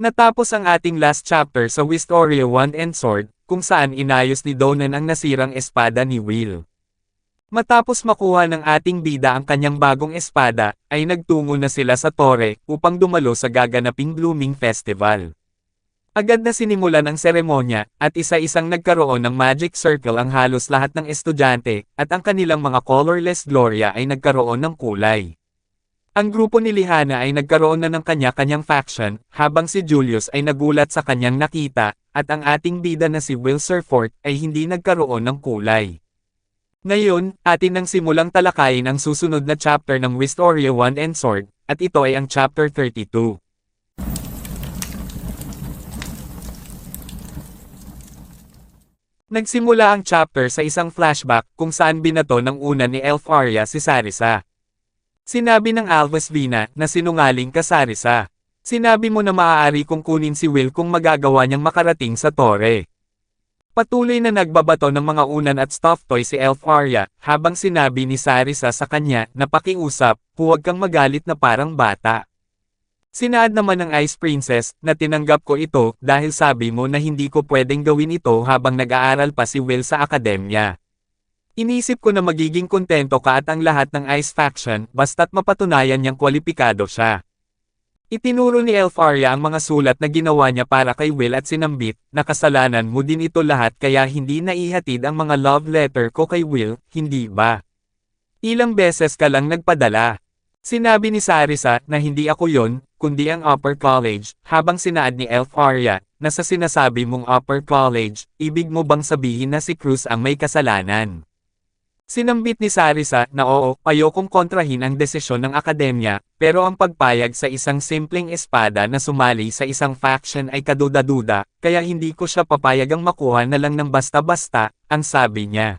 Natapos ang ating last chapter sa Wistoria Wand and Sword, kung saan inayos ni Donan ang nasirang espada ni Will. Matapos makuha ng ating bida ang kanyang bagong espada, ay nagtungo na sila sa tore upang dumalo sa gaganaping Blooming Festival. Agad na sinimulan ang seremonya, at isa-isang nagkaroon ng magic circle ang halos lahat ng estudyante, at ang kanilang mga colorless gloria ay nagkaroon ng kulay. Ang grupo ni Lihana ay nagkaroon na ng kanya-kanyang faction, habang si Julius ay nagulat sa kanyang nakita, at ang ating bida na si Will Surfort ay hindi nagkaroon ng kulay. Ngayon, atin nang simulang talakayin ang susunod na chapter ng Wistoria Wand and Sword, at ito ay ang chapter 32. Nagsimula ang chapter sa isang flashback kung saan binato ng una ni Elf Arya si Sarisa. Sinabi ng Alphas Vina na sinungaling ka Sarisa. Sinabi mo na maaari kong kunin si Will kung magagawa niyang makarating sa tore. Patuloy na nagbabato ng mga unan at stuffed toy si Elf Arya, habang sinabi ni Sarisa sa kanya na pakiusap, huwag kang magalit na parang bata. Sinaad naman ng Ice Princess na tinanggap ko ito dahil sabi mo na hindi ko pwedeng gawin ito habang nag-aaral pa si Will sa akademya. Inisip ko na magiging kontento ka at ang lahat ng Ice Faction basta't mapatunayan niyang kwalipikado siya. Itinuro ni Elf Arya ang mga sulat na ginawa niya para kay Will at sinambit na kasalanan mo din ito lahat kaya hindi naihatid ang mga love letter ko kay Will, hindi ba? Ilang beses ka lang nagpadala. Sinabi ni Sarisa na hindi ako yon, kundi ang upper college, habang sinaad ni Elf Arya na sa sinasabi mong upper college, ibig mo bang sabihin na si Cruz ang may kasalanan? Sinambit ni Sarisa na oo, ayokong kontrahin ang desisyon ng akademya, pero ang pagpayag sa isang simpleng espada na sumali sa isang faction ay kaduda-duda, kaya hindi ko siya papayagang makuha na lang ng basta-basta, ang sabi niya.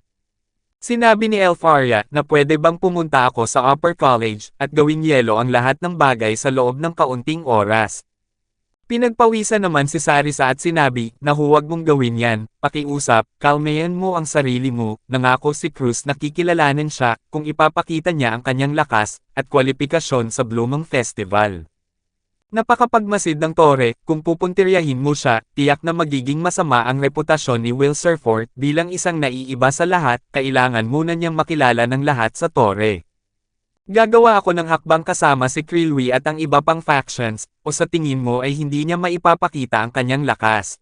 Sinabi ni Elf Arya na pwede bang pumunta ako sa upper college at gawing yelo ang lahat ng bagay sa loob ng kaunting oras. Pinagpawisan naman si Sarisa at sinabi na huwag mong gawin yan, pakiusap, kalmayan mo ang sarili mo, nangako si Cruz na kikilalanin siya kung ipapakita niya ang kanyang lakas at kwalipikasyon sa Blooming Festival. Napakapagmasid ng tore, kung pupuntiryahin mo siya, tiyak na magiging masama ang reputasyon ni Will Surfort bilang isang naiiba sa lahat, kailangan muna niyang makilala ng lahat sa tore. Gagawa ako ng hakbang kasama si Krilwi at ang iba pang factions, o sa tingin mo ay hindi niya maipapakita ang kanyang lakas.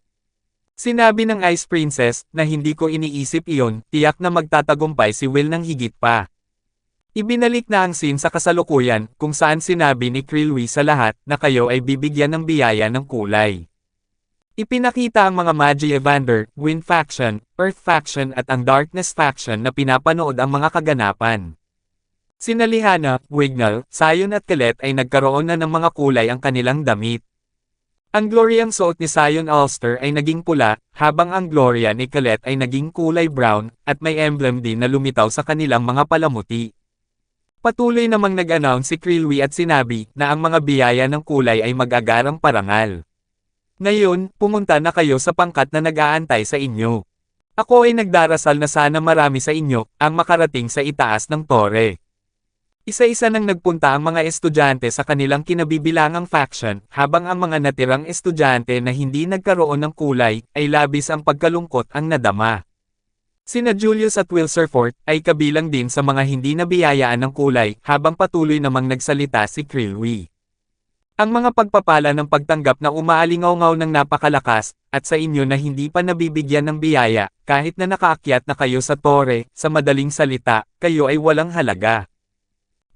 Sinabi ng Ice Princess na hindi ko iniisip iyon, tiyak na magtatagumpay si Will ng higit pa. Ibinalik na ang scene sa kasalukuyan, kung saan sinabi ni Krilwi sa lahat na kayo ay bibigyan ng biyaya ng kulay. Ipinakita ang mga Magi Evander, Wind Faction, Earth Faction at ang Darkness Faction na pinapanood ang mga kaganapan. Sina Lihana, Wignall, Sion at Colette ay nagkaroon na ng mga kulay ang kanilang damit. Ang Gloriang suot ni Sion Ulster ay naging pula, habang ang Gloria ni Colette ay naging kulay brown, at may emblem din na lumitaw sa kanilang mga palamuti. Patuloy namang nag-announce si Krilwi at sinabi na ang mga biyaya ng kulay ay mag-agarang parangal. Ngayon, pumunta na kayo sa pangkat na nag-aantay sa inyo. Ako ay nagdarasal na sana marami sa inyo ang makarating sa itaas ng tore. Isa-isa nang nagpunta ang mga estudyante sa kanilang kinabibilangang faction, habang ang mga natirang estudyante na hindi nagkaroon ng kulay ay labis ang pagkalungkot ang nadama. Sina Julius at Will Surfort ay kabilang din sa mga hindi nabiyayaan ng kulay, habang patuloy namang nagsalita si Krilwi. Ang mga pagpapala ng pagtanggap na umaalingaw-ngaw ng napakalakas, at sa inyo na hindi pa nabibigyan ng biyaya, kahit na nakaakyat na kayo sa tore, sa madaling salita, kayo ay walang halaga.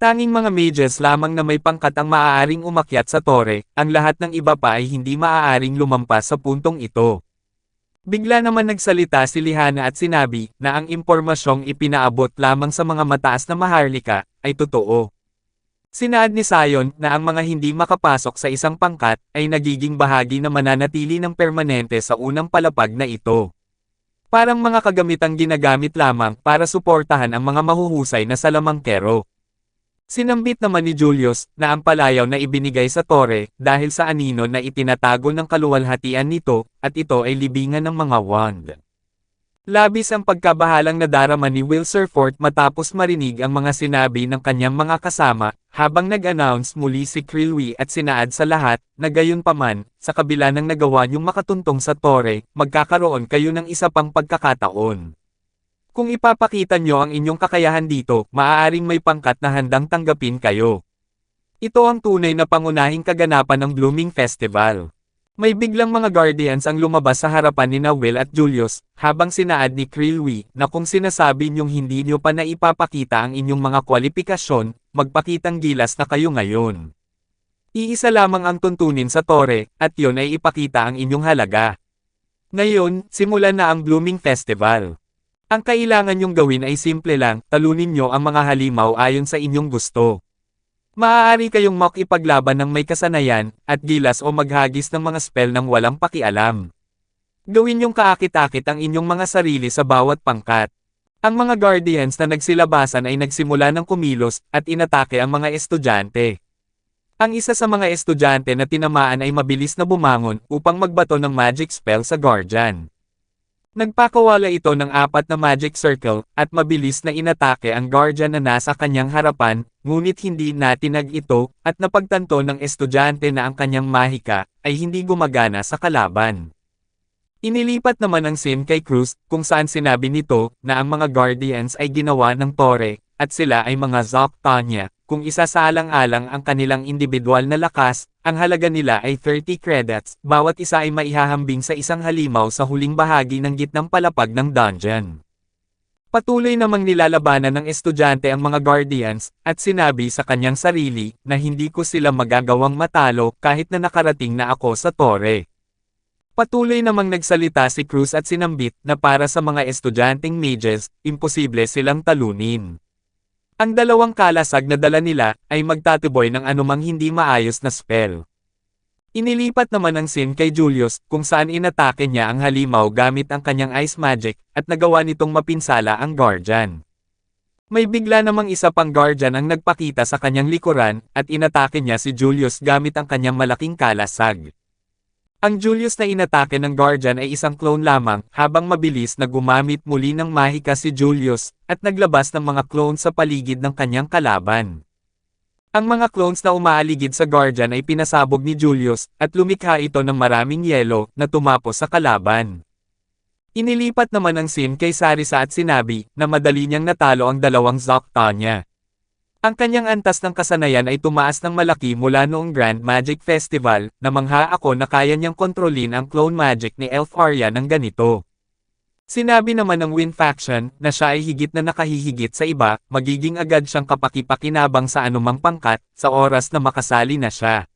Tanging mga mages lamang na may pangkat ang maaaring umakyat sa tore, ang lahat ng iba pa ay hindi maaaring lumampas sa puntong ito. Bigla naman nagsalita si Lihana at sinabi na ang impormasyong ipinaabot lamang sa mga mataas na maharlika ay totoo. Sinaad ni Sion na ang mga hindi makapasok sa isang pangkat ay nagiging bahagi na mananatili ng permanente sa unang palapag na ito. Parang mga kagamitang ginagamit lamang para suportahan ang mga mahuhusay na salamangkero. Sinambit naman ni Julius na ang palayaw na ibinigay sa tore dahil sa anino na itinatago ng kaluwalhatian nito, at ito ay libingan ng mga wand. Labis ang pagkabahalang nadarama ni Will Surfort matapos marinig ang mga sinabi ng kanyang mga kasama, habang nag-announce muli si Krilwi at sinaad sa lahat, na gayunpaman, sa kabila ng nagawa niyong makatuntong sa tore, magkakaroon kayo ng isa pang pagkakataon. Kung ipapakita niyo ang inyong kakayahan dito, maaaring may pangkat na handang tanggapin kayo. Ito ang tunay na pangunahing kaganapan ng Blooming Festival. May biglang mga Guardians ang lumabas sa harapan ni Will at Julius, habang sinaad ni Krilwi, na kung sinasabi niyong hindi niyo pa naipapakita ang inyong mga kwalifikasyon, magpakitang gilas na kayo ngayon. Iisa lamang ang tuntunin sa tore, at yon ay ipakita ang inyong halaga. Ngayon, simulan na ang Blooming Festival. Ang kailangan niyong gawin ay simple lang, talunin niyo ang mga halimaw ayon sa inyong gusto. Maaari kayong makipaglaban ng may kasanayan, at gilas o maghagis ng mga spell ng walang pakialam. Gawin niyong kaakit-akit ang inyong mga sarili sa bawat pangkat. Ang mga Guardians na nagsilabasan ay nagsimula ng kumilos, at inatake ang mga estudyante. Ang isa sa mga estudyante na tinamaan ay mabilis na bumangon, upang magbato ng magic spell sa Guardian. Nagpakawala ito ng 4 na magic circle, at mabilis na inatake ang Guardian na nasa kanyang harapan, ngunit hindi natinag ito, at napagtanto ng estudyante na ang kanyang mahika, ay hindi gumagana sa kalaban. Inilipat naman ang scene kay Cruz, kung saan sinabi nito, na ang mga Guardians ay ginawa ng tore, at sila ay mga Zoctania. Kung isasaalang-alang ang kanilang individual na lakas, ang halaga nila ay 30 credits, bawat isa ay maihahambing sa isang halimaw sa huling bahagi ng gitnang palapag ng dungeon. Patuloy namang nilalabanan ng estudyante ang mga Guardians, at sinabi sa kanyang sarili, na hindi ko sila magagawang matalo kahit na nakarating na ako sa tore. Patuloy namang nagsalita si Cruz at sinambit, na para sa mga estudyanteng mages, imposible silang talunin. Ang dalawang kalasag na dala nila, ay magtatuboy ng anumang hindi maayos na spell. Inilipat naman ang scene kay Julius, kung saan inatake niya ang halimaw gamit ang kanyang ice magic, at nagawa nitong mapinsala ang Guardian. May bigla namang isa pang Guardian ang nagpakita sa kanyang likuran, at inatake niya si Julius gamit ang kanyang malaking kalasag. Ang Julius na inatake ng Guardian ay isang clone lamang, habang mabilis na gumamit muli ng mahika si Julius, at naglabas ng mga clone sa paligid ng kanyang kalaban. Ang mga clones na umaaligid sa Guardian ay pinasabog ni Julius, at lumikha ito ng maraming yelo, na tumapos sa kalaban. Inilipat naman ang scene kay Sarisa at sinabi, na madali niyang natalo ang dalawang Zoctania. Ang kanyang antas ng kasanayan ay tumaas ng malaki mula noong Grand Magic Festival, na mangha ako na kaya niyang kontrolin ang clone magic ni Elf Arya ng ganito. Sinabi naman ng Wind Faction, na siya ay higit na nakahihigit sa iba, magiging agad siyang kapakipakinabang sa anumang pangkat, sa oras na makasali na siya.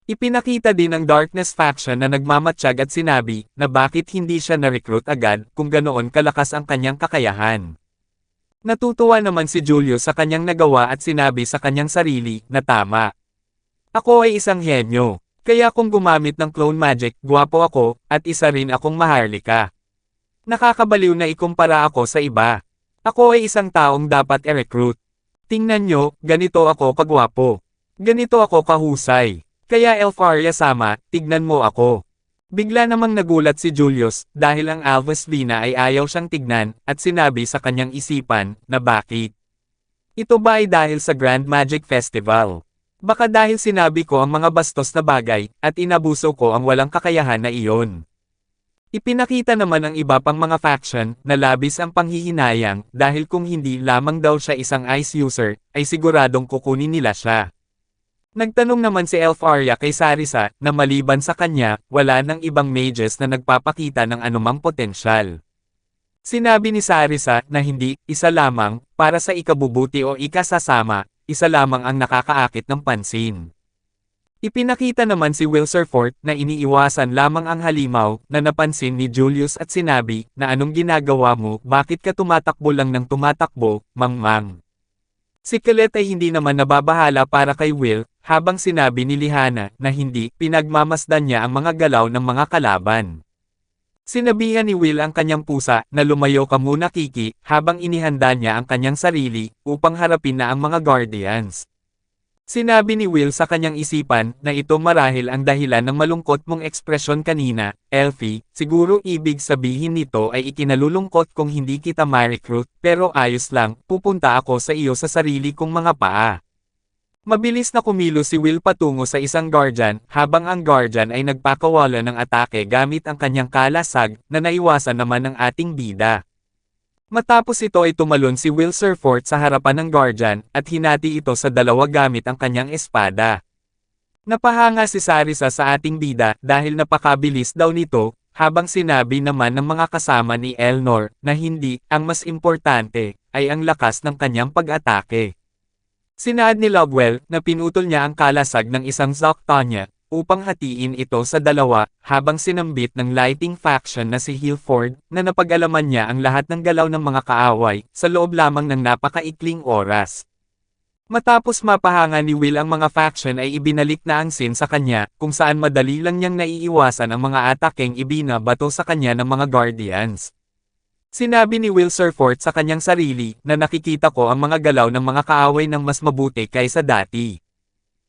Ipinakita din ng Darkness Faction na nagmamatsyag at sinabi, na bakit hindi siya na-recruit agad, kung ganoon kalakas ang kanyang kakayahan. Natutuwa naman si Julius sa kanyang nagawa at sinabi sa kanyang sarili, na tama. Ako ay isang henyo, kaya kung gumamit ng clone magic, gwapo ako, at isa rin akong maharlika. Nakakabaliw na ikumpara ako sa iba. Ako ay isang taong dapat i-recruit. Tingnan nyo, ganito ako kagwapo. Ganito ako kahusay. Kaya Elf Arya sama, tignan mo ako. Bigla namang nagulat si Julius, dahil ang Alphas Vina ay ayaw siyang tignan, at sinabi sa kanyang isipan, na bakit? Ito ba ay dahil sa Grand Magic Festival? Baka dahil sinabi ko ang mga bastos na bagay, at inabuso ko ang walang kakayahan na iyon. Ipinakita naman ang iba pang mga faction, na labis ang panghihinayang, dahil kung hindi lamang daw siya isang ice user, ay siguradong kukunin nila siya. Nagtanong naman si Elf Arya kay Sarisa, na maliban sa kanya, wala nang ibang mages na nagpapakita ng anumang potensyal. Sinabi ni Sarisa, na hindi, isa lamang, para sa ikabubuti o ikasasama, isa lamang ang nakakaakit ng pansin. Ipinakita naman si Will Surfort, na iniiwasan lamang ang halimaw, na napansin ni Julius at sinabi, na anong ginagawa mo, bakit ka tumatakbo lang ng tumatakbo, Mang-Mang. Si Colette ay hindi naman nababahala para kay Will, habang sinabi ni Lihana, na hindi, pinagmamasdan niya ang mga galaw ng mga kalaban. Sinabihan ni Will ang kanyang pusa, na lumayo ka muna Kiki, habang inihanda niya ang kanyang sarili, upang harapin na ang mga Guardians. Sinabi ni Will sa kanyang isipan na ito marahil ang dahilan ng malungkot mong ekspresyon kanina, Elfie, siguro ibig sabihin nito ay ikinalulungkot kung hindi kita ma-recruit, pero ayos lang, pupunta ako sa iyo sa sarili kong mga paa. Mabilis na kumilos si Will patungo sa isang guardian, habang ang guardian ay nagpakawala ng atake gamit ang kanyang kalasag, na naiwasan naman ng ating bida. Matapos ito ay tumalon si Will Surfort sa harapan ng guardian, at hinati ito sa dalawa gamit ang kanyang espada. Napahanga si Sarisa sa ating bida dahil napakabilis daw nito, habang sinabi naman ng mga kasama ni Elnor na hindi, ang mas importante, ay ang lakas ng kanyang pag-atake. Sinaad ni Lovewell na pinutol niya ang kalasag ng isang Zoctonia, upang hatiin ito sa dalawa, habang sinambit ng lighting faction na si Hilford, na napag-alaman niya ang lahat ng galaw ng mga kaaway, sa loob lamang ng napakaikling oras. Matapos mapahanga ni Will ang mga faction ay ibinalik na ang scene sa kanya, kung saan madali lang niyang naiiwasan ang mga atakeng ibinabato sa kanya ng mga Guardians. Sinabi ni Will Surfort sa kanyang sarili, na nakikita ko ang mga galaw ng mga kaaway ng mas mabuti kaysa dati.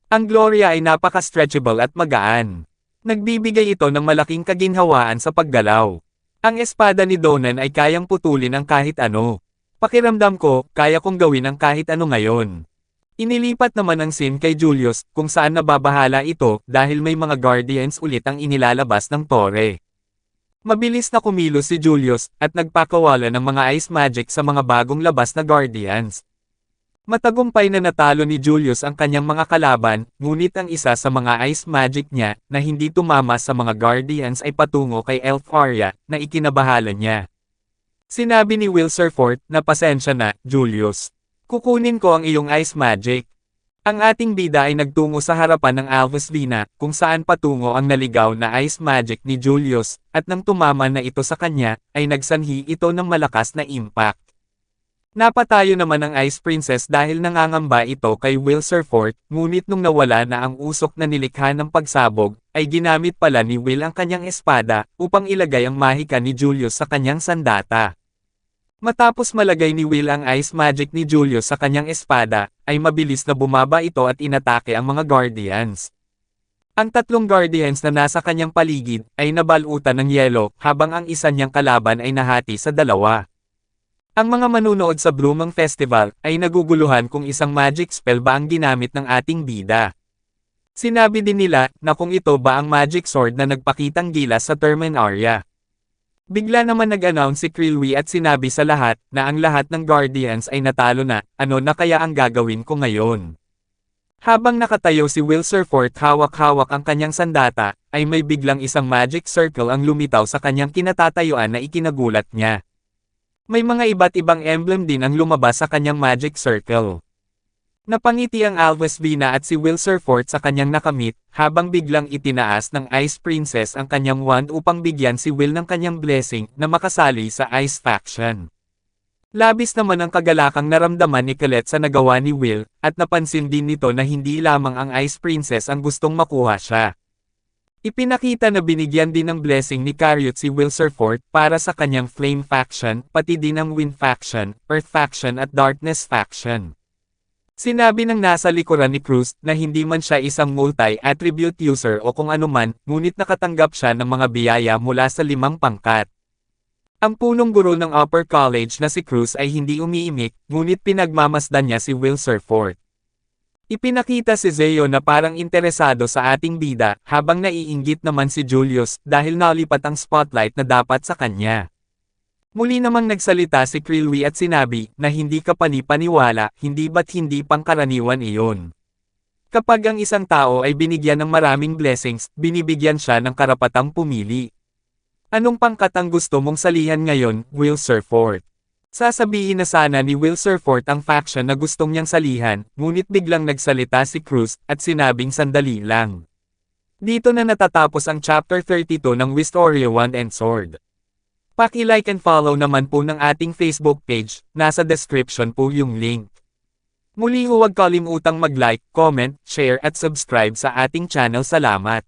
Ang Gloria ay napaka-stretchable at magaan. Nagbibigay ito ng malaking kaginhawaan sa paggalaw. Ang espada ni Donan ay kayang putulin ang kahit ano. Pakiramdam ko, kaya kong gawin ang kahit ano ngayon. Inilipat naman ang scene kay Julius, kung saan nababahala ito, dahil may mga Guardians ulit ang inilalabas ng tore. Mabilis na kumilos si Julius, at nagpakawala ng mga ice magic sa mga bagong labas na Guardians. Matagumpay na natalo ni Julius ang kanyang mga kalaban, ngunit ang isa sa mga ice magic niya, na hindi tumama sa mga Guardians ay patungo kay Elfaria, na ikinabahala niya. Sinabi ni Will Surfort, na pasensya na, Julius. Kukunin ko ang iyong ice magic. Ang ating bida ay nagtungo sa harapan ng Alvesvina, kung saan patungo ang naligaw na ice magic ni Julius, at nang tumama na ito sa kanya, ay nagsanhi ito ng malakas na impact. Napatayo naman ang Ice Princess dahil nangangamba ito kay Will Surfort, ngunit nung nawala na ang usok na nilikha ng pagsabog, ay ginamit pala ni Will ang kanyang espada, upang ilagay ang mahika ni Julius sa kanyang sandata. Matapos malagay ni Will ang ice magic ni Julius sa kanyang espada, ay mabilis na bumaba ito at inatake ang mga Guardians. Ang tatlong Guardians na nasa kanyang paligid, ay nabalutan ng yelo, habang ang isa niyang kalaban ay nahati sa dalawa. Ang mga manunood sa Blooming Festival, ay naguguluhan kung isang magic spell ba ang ginamit ng ating bida. Sinabi din nila, na kung ito ba ang magic sword na nagpakitang gilas sa Terminaria. Bigla naman nag-announce si Krilwi at sinabi sa lahat, na ang lahat ng Guardians ay natalo na, ano na kaya ang gagawin ko ngayon? Habang nakatayo si Will Surfort hawak-hawak ang kanyang sandata, ay may biglang isang magic circle ang lumitaw sa kanyang kinatatayuan na ikinagulat niya. May mga iba't ibang emblem din ang lumabas sa kanyang magic circle. Napangiti ang Alvesvina at si Will Surfort sa kanyang nakamit, habang biglang itinaas ng Ice Princess ang kanyang wand upang bigyan si Will ng kanyang blessing na makasali sa Ice Faction. Labis naman ang kagalakang naramdaman ni Colette sa nagawa ni Will, at napansin din nito na hindi lamang ang Ice Princess ang gustong makuha siya. Ipinakita na binigyan din ng blessing ni Cariot si Will Surfort para sa kanyang Flame Faction, pati din ang Wind Faction, Earth Faction at Darkness Faction. Sinabi ng nasa likuran ni Cruz na hindi man siya isang multi-attribute user o kung anuman, ngunit nakatanggap siya ng mga biyaya mula sa 5 pangkat. Ang punong guro ng upper college na si Cruz ay hindi umiimik, ngunit pinagmamasdan niya si Will Surfort. Ipinakita si Zeo na parang interesado sa ating bida, habang naiinggit naman si Julius dahil nalipat ang spotlight na dapat sa kanya. Muli namang nagsalita si Krilwi at sinabi na hindi ka panipaniwala, hindi ba't hindi pangkaraniwan iyon. Kapag ang isang tao ay binigyan ng maraming blessings, binibigyan siya ng karapatang pumili. Anong pangkat ang gusto mong salihan ngayon, Will Surfort? Sasabihin na sana ni Will Surfort ang faction na gustong niyang salihan, ngunit biglang nagsalita si Cruz, at sinabing sandali lang. Dito na natatapos ang Chapter 32 ng Wistoria Wand and Sword. Paki-like and follow naman po ng ating Facebook page, nasa description po yung link. Muli huwag kalimutang mag-like, comment, share at subscribe sa ating channel. Salamat.